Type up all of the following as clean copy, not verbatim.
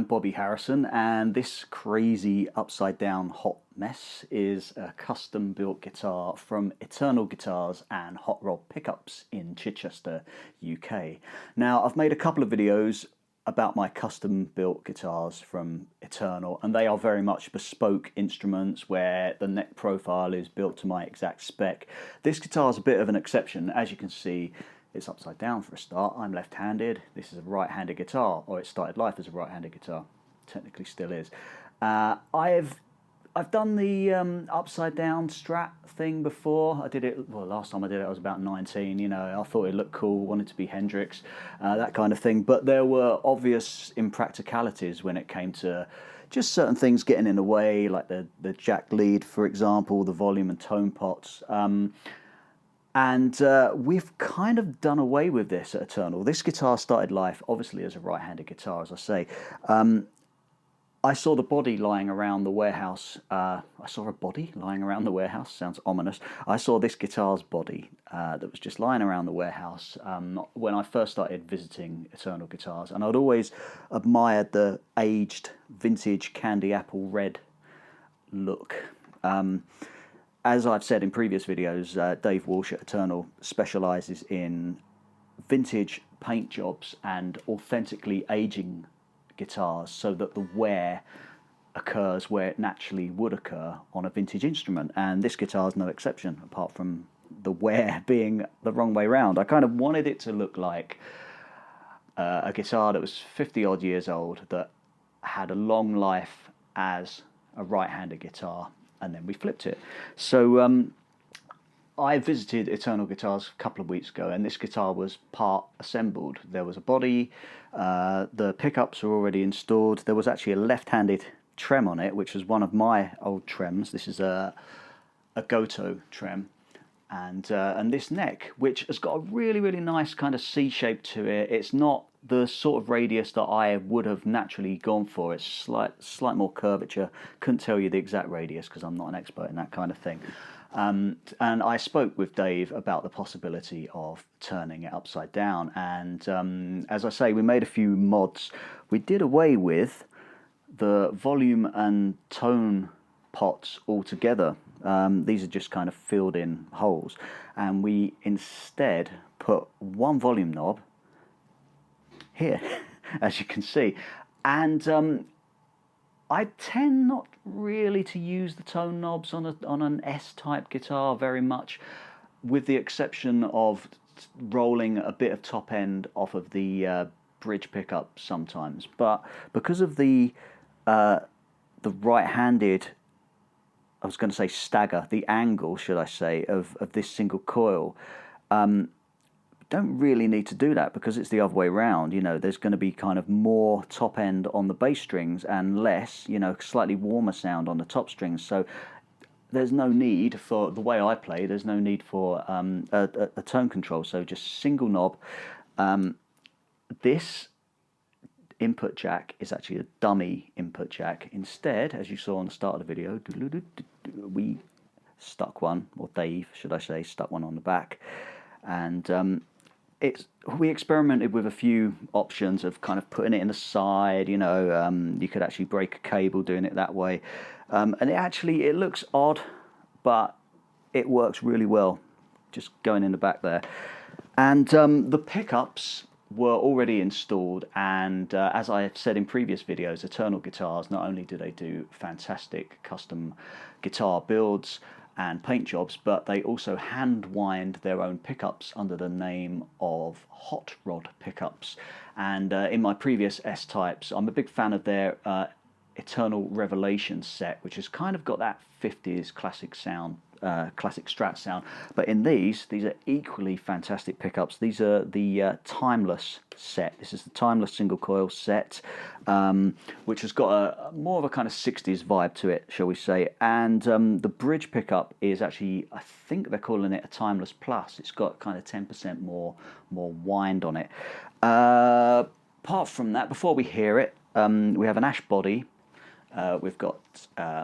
Bobby Harrison, and this crazy upside down hot mess is a custom built guitar from Eternal Guitars and Hot Rod Pickups in Chichester, UK. Now, I've made a couple of videos about my custom built guitars from Eternal, and they are very much bespoke instruments where the neck profile is built to my exact spec. This guitar is a bit of an exception. As you can see, it's upside down for a start. I'm left-handed. This is a right-handed guitar, or it started life as a right-handed guitar. Technically still is. I've done the upside down Strat thing before. I did it, well, last time I did it I was about 19, you know, I thought it looked cool, wanted to be Hendrix, that kind of thing. But there were obvious impracticalities when it came to just certain things getting in the way, like the jack lead, for example, the volume and tone pots. And we've kind of done away with this at Eternal. This guitar started life, obviously, as a right-handed guitar, as I say. I saw the body lying around the warehouse. I saw a body lying around the warehouse. Sounds ominous. I saw this guitar's body that was just lying around the warehouse when I first started visiting Eternal Guitars. And I'd always admired the aged, vintage candy apple red look. As I've said in previous videos, Dave Walsh at Eternal specialises in vintage paint jobs and authentically aging guitars so that the wear occurs where it naturally would occur on a vintage instrument. And this guitar is no exception, apart from the wear being the wrong way round. I kind of wanted it to look like a guitar that was 50 odd years old that had a long life as a right-handed guitar, and then we flipped it. So I visited Eternal Guitars a couple of weeks ago, and this guitar was part assembled. There was a body, the pickups were already installed. There was actually a left-handed trem on it, which was one of my old trems. This is a Goto trem, and this neck, which has got a really, really nice kind of C shape to it. It's not the sort of radius that I would have naturally gone for. It's slight more curvature. Couldn't tell you the exact radius because I'm not an expert in that kind of thing. And I spoke with Dave about the possibility of turning it upside down. And as I say, we made a few mods. We did away with the volume and tone pots altogether. These are just kind of filled in holes. And we instead put one volume knob here, as you can see. And I tend not really to use the tone knobs on an S-type guitar very much, with the exception of rolling a bit of top end off of the bridge pickup sometimes. But because of the right-handed, I was going to say stagger, the angle, should I say, of this single coil, don't really need to do that because it's the other way round. You know, there's going to be kind of more top end on the bass strings and less, you know, slightly warmer sound on the top strings. So there's no need for, the way I play, there's no need for a tone control. So just single knob. This input jack is actually a dummy input jack. Instead, as you saw on the start of the video, we stuck one, or Dave, should I say, stuck one on the back. And we experimented with a few options of kind of putting it in the side, you know, you could actually break a cable doing it that way. And it looks odd, but it works really well, just going in the back there. And the pickups were already installed, and as I have said in previous videos, Eternal Guitars, not only do they do fantastic custom guitar builds and paint jobs, but they also hand wind their own pickups under the name of Hot Rod Pickups. And in my previous S-types, I'm a big fan of their Eternal Revelation set, which has kind of got that 50s classic sound, classic Strat sound. But in these are equally fantastic pickups. These are the Timeless set. This is the Timeless single coil set, which has got more of a kind of 60s vibe to it, shall we say. And the bridge pickup is actually, I think they're calling it a Timeless Plus. It's got kind of 10% more wind on it. Apart from that, before we hear it, we have an ash body. We've got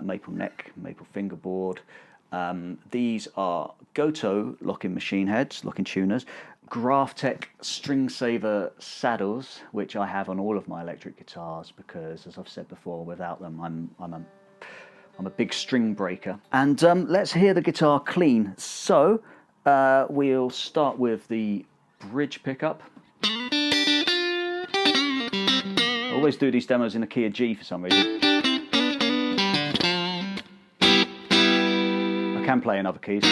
maple neck, maple fingerboard. These are Goto locking machine heads, locking tuners. Graphtec string saver saddles, which I have on all of my electric guitars because, as I've said before, without them I'm a big string breaker. And let's hear the guitar clean. So we'll start with the bridge pickup. I always do these demos in the key of G for some reason. I can play in other keys.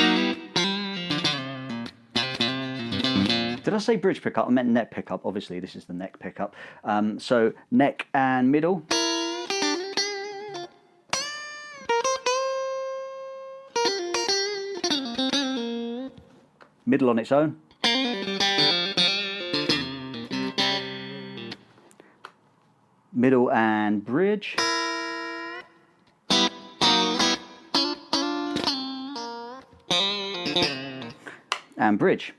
Did I say bridge pickup? I meant neck pickup. Obviously, this is the neck pickup. So neck and middle. Middle on its own. Middle and bridge. And bridge.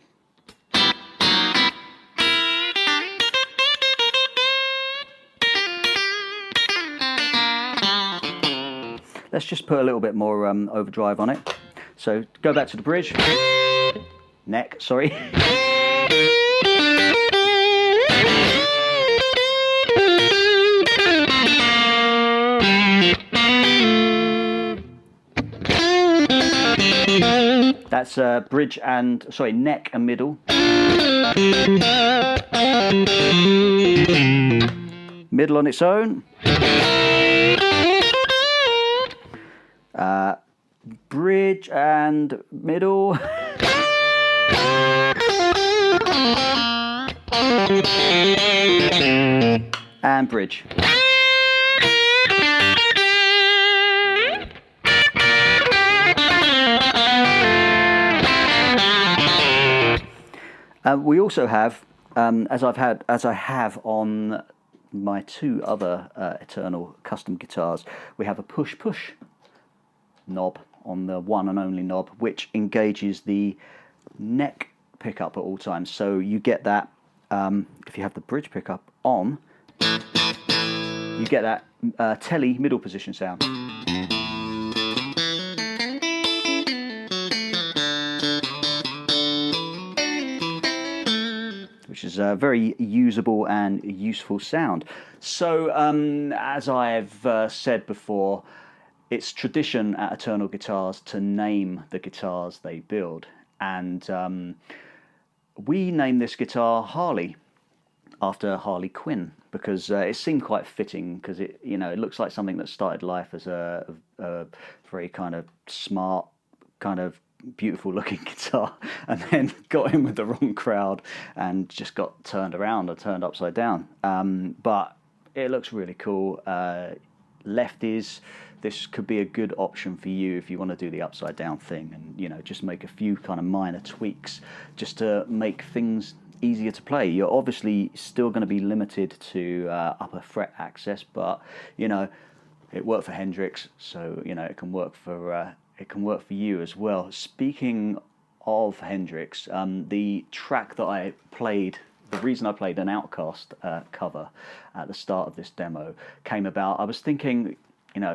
Let's just put a little bit more overdrive on it. So go back to the bridge. Neck, sorry. That's bridge and, sorry, neck and middle. Middle on its own. Bridge and middle. And bridge. We also have, as I have on my two other Eternal custom guitars, we have a push-push knob on the one and only knob, which engages the neck pickup at all times. So you get that, if you have the bridge pickup on, you get that telly middle position sound. Which is a very usable and useful sound. So, as I've said before, it's tradition at Eternal Guitars to name the guitars they build. And we named this guitar Harley, after Harley Quinn, because it seemed quite fitting, because it looks like something that started life as a very kind of smart, kind of beautiful looking guitar, and then got in with the wrong crowd and just got turned around or turned upside down. But it looks really cool. Lefties, this could be a good option for you if you want to do the upside down thing, and just make a few kind of minor tweaks just to make things easier to play. You're obviously still going to be limited to upper fret access, but it worked for Hendrix, so it can work for you as well. Speaking of Hendrix, the track that I played, the reason I played an Outkast cover at the start of this demo came about. I was thinking,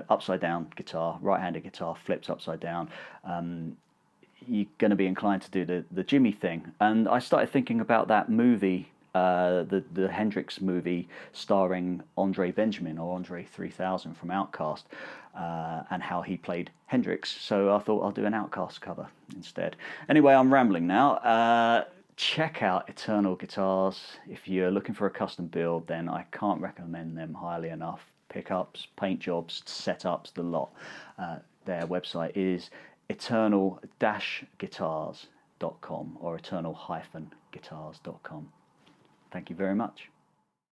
upside down guitar, right-handed guitar flips upside down. You're going to be inclined to do the Jimmy thing, and I started thinking about that movie, the Hendrix movie starring Andre Benjamin, or Andre 3000 from Outkast, and how he played Hendrix. So I thought I'll do an Outkast cover instead. Anyway, I'm rambling now. Check out Eternal Guitars. If you're looking for a custom build, then I can't recommend them highly enough. Pickups, paint jobs, setups, the lot. Their website is eternal-guitars.com or eternal-guitars.com. Thank you very much.